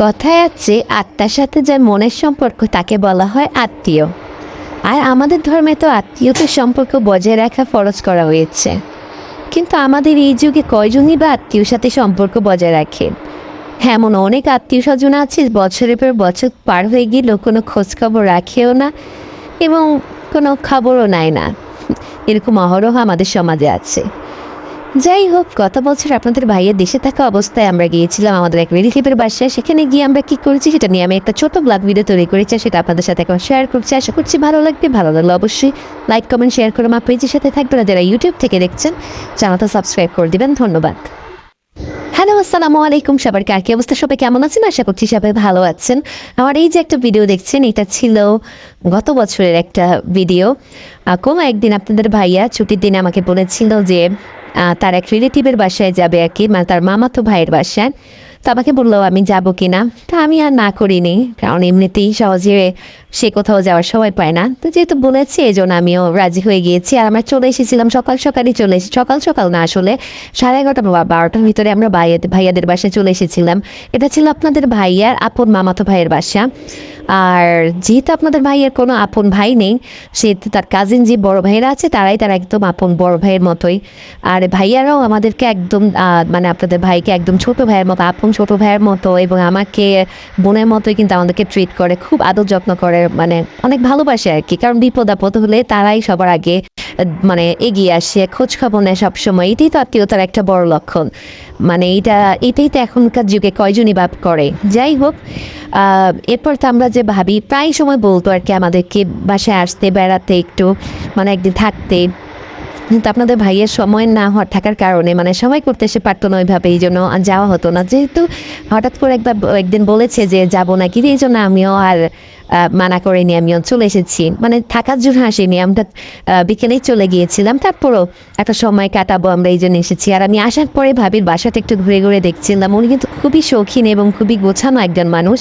কথায় আছে আত্মার সাথে যার মনের সম্পর্ক তাকে বলা হয় আত্মীয়। আর আমাদের ধর্মে তো আত্মীয়তার সম্পর্ক বজায় রাখা ফরজ করা হয়েছে। কিন্তু আমাদের এই যুগে কয়জনই বা আত্মীয়র সাথে সম্পর্ক বজায় রাখে? হ্যাঁ, এমন অনেক আত্মীয় স্বজন আছে বছরের পর বছর পার হয়ে গেলেও কোনো খোঁজখবর রাখেও না এবং কোনো খবরও নেয় না। এরকম অহরহ আমাদের সমাজে আছে। যাই হোক, গত বছর আপনাদের ভাইয়ের দেশে থাকা অবস্থায় আমরা গিয়েছিলাম আমাদের এক রিলেটিভের বাসায়। সেখানে গিয়ে আমরা কি করেছি সেটা নিয়ে আমি একটা ছোট ব্লগ ভিডিও তৈরি করেছি, সেটা আপনাদের সাথে এখন শেয়ার করছি। আশা করছি ভালো লাগবে। ভালো লাগলে অবশ্যই লাইক কমেন্ট শেয়ার করে আমার পেজের সাথে থাকবেন। যারা ইউটিউব থেকে দেখছেন চ্যানেলটা সাবস্ক্রাইব করে দিবেন। ধন্যবাদ। হ্যালো, আসসালামু আলাইকুম। সবার কার কি অবস্থা? সবাই কেমন আছেন? আশা করছি সবাই ভালো আছেন। আমার এই যে একটা ভিডিও দেখছেন, এটা ছিল গত বছরের একটা ভিডিও। কোনো একদিন আপনাদের ভাইয়া ছুটির দিনে আমাকে বলেছিল যে তার এক রিলেটিভের বাসায় যাবে আর কি, মানে তার মামাতো ভাইয়ের বাসায়। তো আমাকে বললো আমি যাব কি না। তা আমি আর না করিনি, কারণ এমনিতেই সহজে সে কোথাও যাওয়ার সময় পায় না। তো যেহেতু বলেছে এই জন্য আমিও রাজি হয়ে গিয়েছি। আর আমরা চলে এসেছিলাম সকাল সকালই চলে এসেছি, সকাল সকাল না আসলে 11:30 বা 12টার ভিতরে আমরা ভাইয়াদের বাসায় চলে এসেছিলাম। এটা ছিল আপনাদের ভাইয়ার আপন মামাতো ভাইয়ের বাসা। আর যেহেতু আপনাদের ভাইয়ের কোনো আপন ভাই নেই, সেহেতু তার কাজিন যে বড় ভাইয়েরা আছে তারা একদম আপন বড় ভাইয়ের মতোই। আর ভাইয়ারাও আমাদেরকে একদম মানে আপনাদের ভাইকে একদম ছোট ভাইয়ের মতো, আপন ছোট ভাইয়ের মতো এবং আমাকে বোনের মতোই কিন্তু আমাদেরকে ট্রিট করে, খুব আদর যত্ন করে, মানে অনেক ভালোবাসে আর কি। কারণ বিপদ আপদ হলে তারাই সবার আগে মানে এগিয়ে আসে, খোঁজ খবর নেয় সবসময়। এটাই তো আত্মীয়তার একটা বড় লক্ষণ। মানে এটাই তো এখনকার যুগে কয়জনই বাপ করে। যাই হোক, এরপর তো আমরা যে ভাবি প্রায় সময় বলতো আর কি আমাদেরকে বাসায় আসতে, বেড়াতে, একটু মানে একদিন থাকতে। কিন্তু আপনাদের ভাইয়ের সময় না হওয়ার থাকার কারণে মানে সময় করতে এসে পারতো না ওইভাবে, এই জন্য যাওয়া হতো না। যেহেতু হঠাৎ করে একদিন বলেছে যে যাবো নাকি, এই জন্য আমিও আর মানা করিনি, আমিও চলে এসেছি। মানে থাকার জন্য আসিনি, আমরা বিকেলেই চলে গিয়েছিলাম। তারপরও একটা সময় কাটাবো আমরা, এই জন্য এসেছি। আর আমি আসার পরে ভাবির বাসাটা একটু ঘুরে ঘুরে দেখছিলাম। উনি কিন্তু খুবই শৌখিন এবং খুবই গোছানো একজন মানুষ,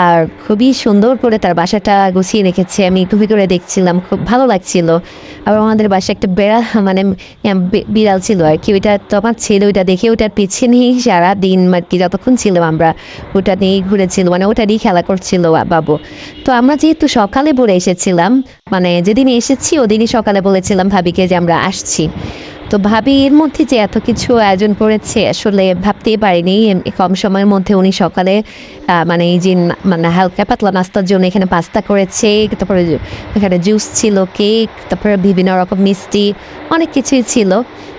আর খুবই সুন্দর করে তার বাসাটা গুছিয়ে রেখেছে। আমি খুবই করে দেখছিলাম, খুব ভালো লাগছিল। আবার আমাদের বাসায় একটা মানে বিড়াল ছিল আর কি, ওইটা তো আমার ছিল, ওইটা দেখে ওটার পিছিয়ে নিয়েই সারাদিন আর কি যতক্ষণ ছিলাম আমরা ওটা নিয়েই ঘুরেছিল, মানে ওটা নিয়েই খেলা করছিল বাবু। তো আমরা যেহেতু সকালে বলে এসেছিলাম, মানে যেদিন এসেছি ওদিনই সকালে বলেছিলাম ভাবিকে যে আমরা আসছি। তো ভাবি এর মধ্যে যে এত কিছু আয়োজন করেছে আসলে ভাবতেই পারিনি। কম সময়ের মধ্যে উনি সকালে মানে এই যে মানে হালকা পাতলা নাস্তার জন্য এখানে পাস্তা করেছে, তারপরে এখানে জুস ছিল, কেক, তারপরে বিভিন্ন রকম মিষ্টি, অনেক কিছুই ছিল।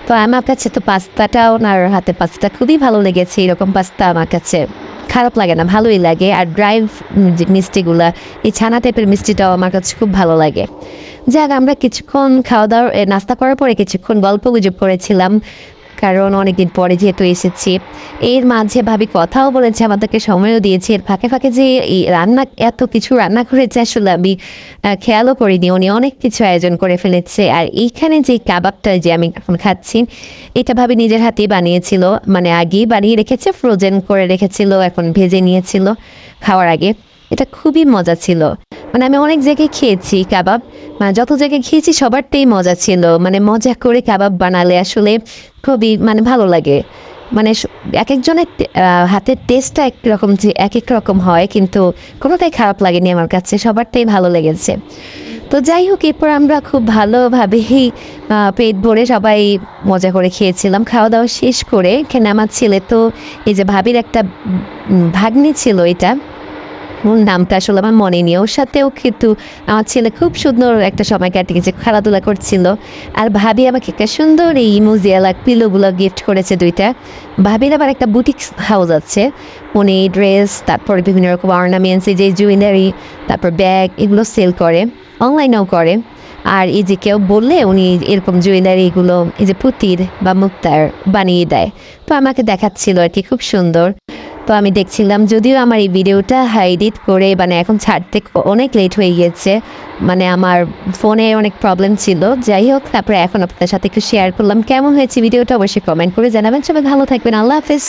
তো আমার কাছে তো পাস্তাটা, ওনার হাতে পাস্তা খুবই ভালো লেগেছে। এরকম পাস্তা আমার কাছে খারাপ লাগে না, ভালোই লাগে। আর ড্রাই যে মিষ্টিগুলা, এই ছানা টাইপের মিষ্টিটাও আমার কাছে খুব ভালো লাগে। যাক, আমরা কিছুক্ষণ খাওয়া দাওয়া নাস্তা করার পরে কিছুক্ষণ গল্প গুজব করেছিলাম, কারণ অনেকদিন পরে যেহেতু এসেছি। এর মাঝে ভাবি কথাও বলেছে, আমাদেরকে সময়ও দিয়েছে। এর ফাঁকে ফাঁকে যে এই এত কিছু রান্না করেছে আসলে আমি খেয়ালও করিনি। উনি অনেক কিছু আয়োজন করে ফেলেছে। আর এইখানে যে কাবাবটা যে আমি এখন খাচ্ছি, এটা ভাবি নিজের হাতেই বানিয়েছিল, মানে আগেই বানিয়ে রেখেছে, ফ্রোজেন করে রেখেছিল, এখন ভেজে নিয়েছিল খাওয়ার আগে। এটা খুবই মজা ছিল। মানে আমি অনেক জায়গায় খেয়েছি কাবাব, মানে যত জায়গায় খেয়েছি সবারটাই মজা ছিল। মানে মজা করে কাবাব বানালে আসলে খুবই মানে ভালো লাগে। মানে এক একজনের হাতের টেস্টটা একরকম, যে এক এক রকম হয়, কিন্তু কোনোটাই খারাপ লাগেনি আমার কাছে, সবারটাই ভালো লেগেছে। তো যাই হোক, এরপর আমরা খুব ভালোভাবেই পেট ভরে সবাই মজা করে খেয়েছিলাম। খাওয়া দাওয়া শেষ করে এখানে আমার ছেলে তো, এই যে ভাবির একটা ভাগ্নি ছিল, এটা ওর নামটা আসলে আমার মনে নেই, ওর সাথেও কিন্তু আমার ছেলে খুব সুন্দর একটা সময় কাটিয়েছে, খেলাধুলা করছিল। আর ভাবি আমাকে একটা সুন্দর এই ইমোজিয়ালা পিলোগুলো গিফট করেছে দুইটা। ভাবির আবার একটা বুটিক হাউস আছে, উনি ড্রেস, তারপর বিভিন্ন রকম অর্নামেন্টস, এই যে জুয়েলারি, তারপর ব্যাগ, এগুলো সেল করে, অনলাইনেও করে। আর এই যে কেউ বললে উনি এরকম জুয়েলারি এগুলো এই যে পুতির বা মুক্তার বানিয়ে দেয়। তো আমাকে দেখাচ্ছিল আর কি, খুব সুন্দর। তো আমি দেখছিলাম, যদিও আমার এই ভিডিওটা এডিট করে মানে এখন ছাড়তে অনেক লেট হয়ে গিয়েছে, মানে আমার ফোনে অনেক প্রবলেম ছিল। যাই হোক, তারপরে এখন আপনাদের সাথে একটু শেয়ার করলাম। কেমন হয়েছে ভিডিওটা অবশ্যই কমেন্ট করে জানাবেন। সবাই ভালো থাকবেন। আল্লাহ হাফেজ।